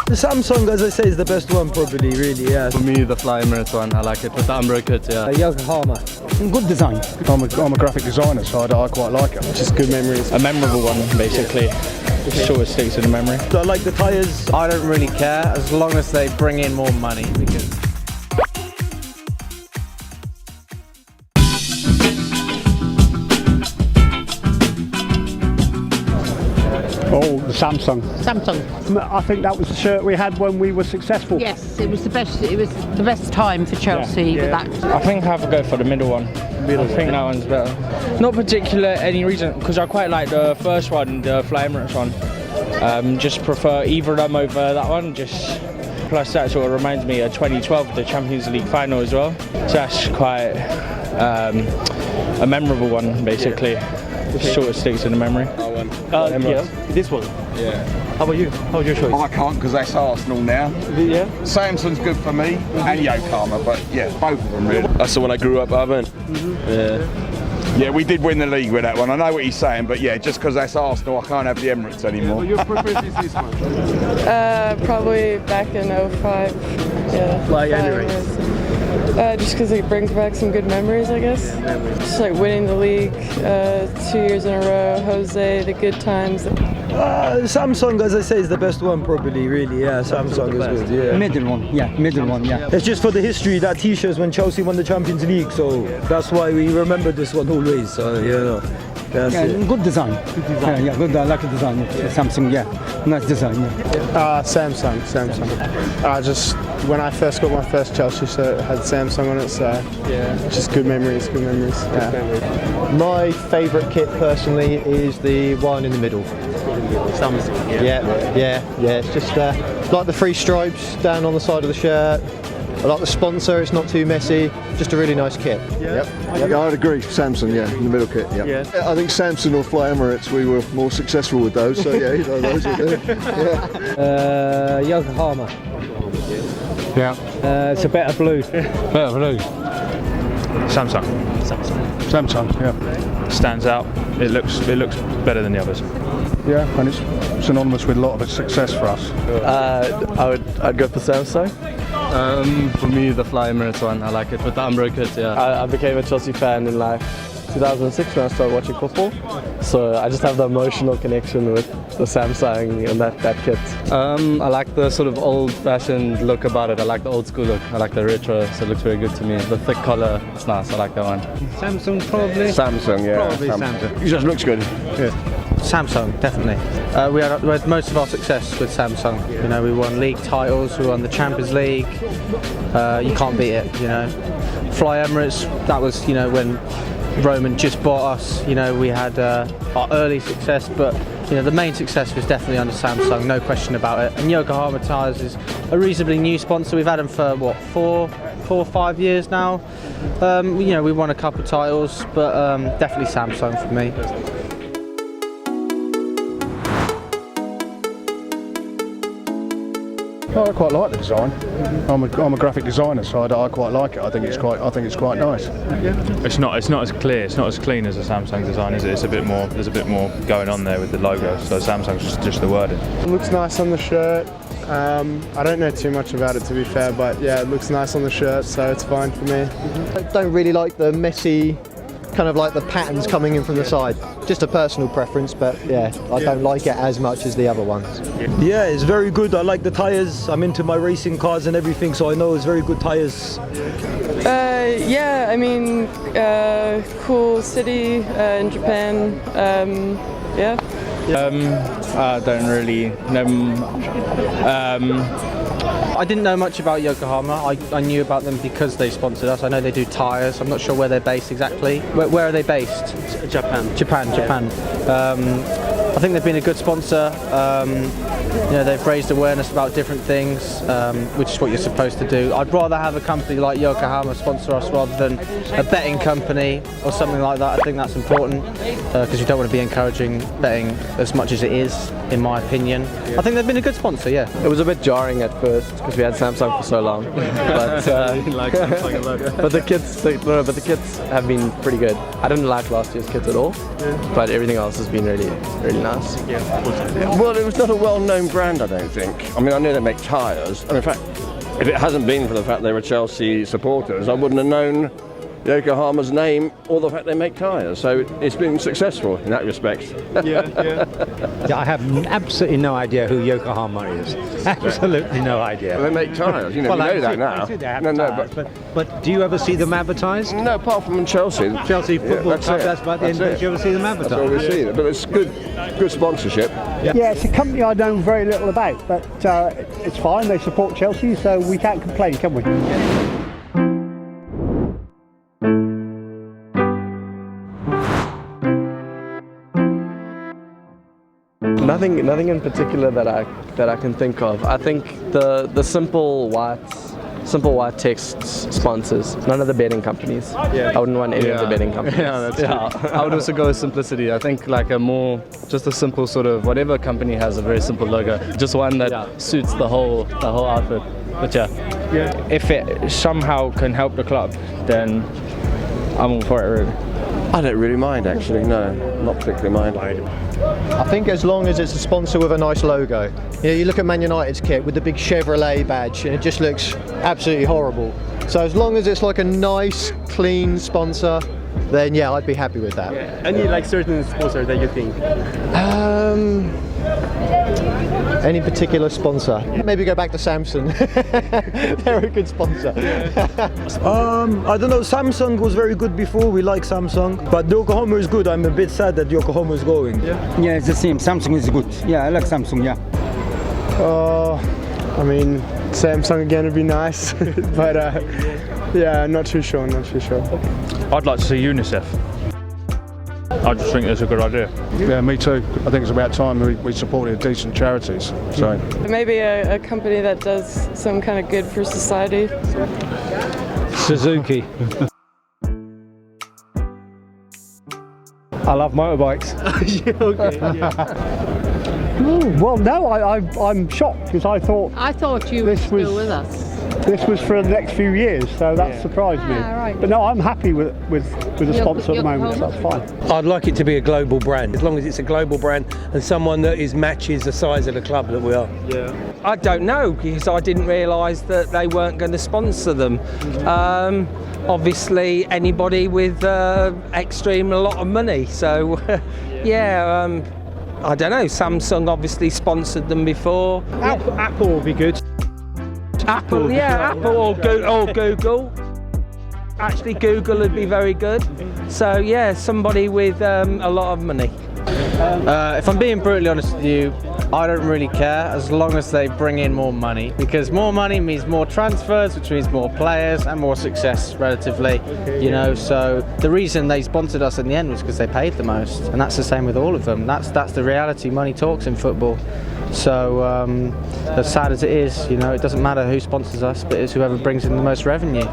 The Samsung, as I say, is the best one probably, really, yeah. For me, the Fly Emirates one, I like it with the umbrella kit, yeah. Yokohama. Good design. I'm a graphic designer, so I quite like it. Just good memories. A memorable one, basically. Sure, it sticks in the memory. I like the tyres. I don't really care as long as they bring in more money, because Oh, the Samsung. Samsung. I think that was the shirt we had when we were successful. Yes, it was the best. It was the best time for Chelsea with that. I think I have to go for the middle one. I think that one's better. Not particular any reason, because I quite like the first one, the Fly Emirates one. Just prefer either of them over that one. Just plus that sort of reminds me of 2012, the Champions League final as well. So that's quite a memorable one, basically. Sort of sticks in the memory. Yeah, this one. Yeah. How about you? How was your choice? I can't because that's Arsenal now. Yeah. Samsung's good for me and Yokohama, but yeah, both of them really. That's the one I grew up having. Yeah. Yeah, we did win the league with that one. I know what he's saying, but yeah, just because that's Arsenal, I can't have the Emirates anymore. Your preference is this one? Probably back in '05. Yeah. Why anyway? Just because it brings back some good memories, I guess. Just like winning the league 2 years in a row, Jose, the good times. Samsung, as I say, is the best one probably, really, yeah. Samsung is good, yeah. Middle one, yeah. Middle one, yeah. It's just for the history, that t-shirt when Chelsea won the Champions League, so that's why we remember this one always, so, you know. That's it. Good design. Yeah, good. I like the design. Samsung, yeah. Nice design, yeah. Samsung. Just when I first got my first Chelsea shirt, it had Samsung on it, so yeah, just good memories. Yeah. My favourite kit personally is the one in the middle. Samsung. Yeah. It's just like the three stripes down on the side of the shirt. I like the sponsor, it's not too messy, just a really nice kit. Yeah. Yeah, I'd agree. Samsung, yeah, in the middle kit. Yeah. I think Samsung or Fly Emirates, we were more successful with those. So yeah, those are good. Yeah. Yokohama. Yeah. It's a better blue. Better blue. Samsung, yeah. stands out. It looks better than the others. Yeah, and it's synonymous with a lot of success for us. I'd go for Samsung. For me, the Fly Emirates one, I like it with the umbrella kit, yeah. I became a Chelsea fan in like 2006 when I started watching football, so I just have the emotional connection with the Samsung and that kit. I like the sort of old-fashioned look about it. I like the old school look. I like the retro, so it looks very good to me. The thick collar, it's nice. I like that one. Samsung probably. Samsung, yeah. Probably Samsung. It just looks good. Yeah. Samsung, definitely. We had most of our success with Samsung. You know, we won league titles, we won the Champions League. You can't beat it, you know. Fly Emirates, that was, you know, when Roman just bought us. You know, we had our early success, but you know, the main success was definitely under Samsung, no question about it. And Yokohama tyres is a reasonably new sponsor. We've had them for what, four or 5 years now. You know, we won a couple of titles, but definitely Samsung for me. Oh, I quite like the design. I'm a graphic designer, so I quite like it. I think it's quite nice. It's not as clear. It's not as clean as a Samsung design, is it? It's a bit more. There's a bit more going on there with the logo. So Samsung's just the wording. It looks nice on the shirt. I don't know too much about it, to be fair, but yeah, it looks nice on the shirt, so it's fine for me. I don't really like the messy, kind of like the patterns coming in from the side. Just a personal preference, but yeah, I don't like it as much as the other ones. Yeah, it's very good. I like the tyres. I'm into my racing cars and everything, so I know it's very good tyres. Yeah, I mean, cool city in Japan. Yeah. I don't really know. I didn't know much about Yokohama. I knew about them because they sponsored us. I know they do tyres. I'm not sure where they're based exactly. Where are they based? Japan. I think they've been a good sponsor. You know, they've raised awareness about different things, which is what you're supposed to do. I'd rather have a company like Yokohama sponsor us rather than a betting company or something like that. I think that's important because you don't want to be encouraging betting as much as it is. in my opinion. I think they've been a good sponsor, yeah. It was a bit jarring at first because we had Samsung for so long, but like Samsung logo. but the kids have been pretty good. I didn't like last year's kits at all, but everything else has been really nice. Well, it was not a well-known brand, I don't think. I mean, I knew they make tyres, and in fact, if it hasn't been for the fact they were Chelsea supporters, I wouldn't have known Yokohama's name or the fact they make tyres. So it's been successful in that respect. Yeah, I have absolutely no idea who Yokohama is. Absolutely no idea. Well, they make tyres, you know, Well, we know that now. I see they have tyres, but do you ever see them advertised? No, apart from Chelsea. Chelsea Football Club, it. that's about the end. Do you ever see them advertised? That's all we see. But it's good sponsorship. Yeah, it's a company I know very little about, but it's fine. They support Chelsea, so we can't complain, can we? Nothing in particular that I can think of. I think the simple white text sponsors. None of the betting companies. I wouldn't want any of the betting companies. I would also go with simplicity. I think like just a simple sort of whatever company has a very simple logo, just one that suits the whole outfit. But if it somehow can help the club, then I'm all for it really. I don't really mind actually, no, not particularly mind. I think as long as it's a sponsor with a nice logo. You know, you look at Man United's kit with the big Chevrolet badge and it just looks absolutely horrible. So as long as it's like a nice, clean sponsor, then yeah, I'd be happy with that. Any like certain sponsor that you think? Any particular sponsor? Maybe go back to Samsung. They're a good sponsor. I don't know, Samsung was very good before, we like Samsung, but Yokohama is good. I'm a bit sad that Yokohama is going. Yeah, it's the same. Samsung is good. Yeah, I like Samsung, yeah. I mean, Samsung again would be nice, but yeah, not too sure. I'd like to see UNICEF. I just think it's a good idea. Yeah, me too. I think it's about time we supported decent charities. So Maybe a company that does some kind of good for society. Suzuki. I love motorbikes. Well, no, I'm shocked because I thought you were still with us. This was for the next few years, so that surprised me. Right. But no, I'm happy with the sponsor at the moment, so that's fine. I'd like it to be a global brand, as long as it's a global brand and someone that matches the size of the club that we are. I don't know, because I didn't realise that they weren't going to sponsor them. Obviously, anybody with a lot of money. So, I don't know. Samsung obviously sponsored them before. Apple will be good. Apple or Google. Actually, Google would be very good. So yeah, somebody with a lot of money. If I'm being brutally honest with you, I don't really care as long as they bring in more money, because more money means more transfers, which means more players and more success relatively, you know. So the reason they sponsored us in the end was because they paid the most, and that's the same with all of them. That's the reality. Money talks in football. So as sad as it is, you know, it doesn't matter who sponsors us, but it's whoever brings in the most revenue.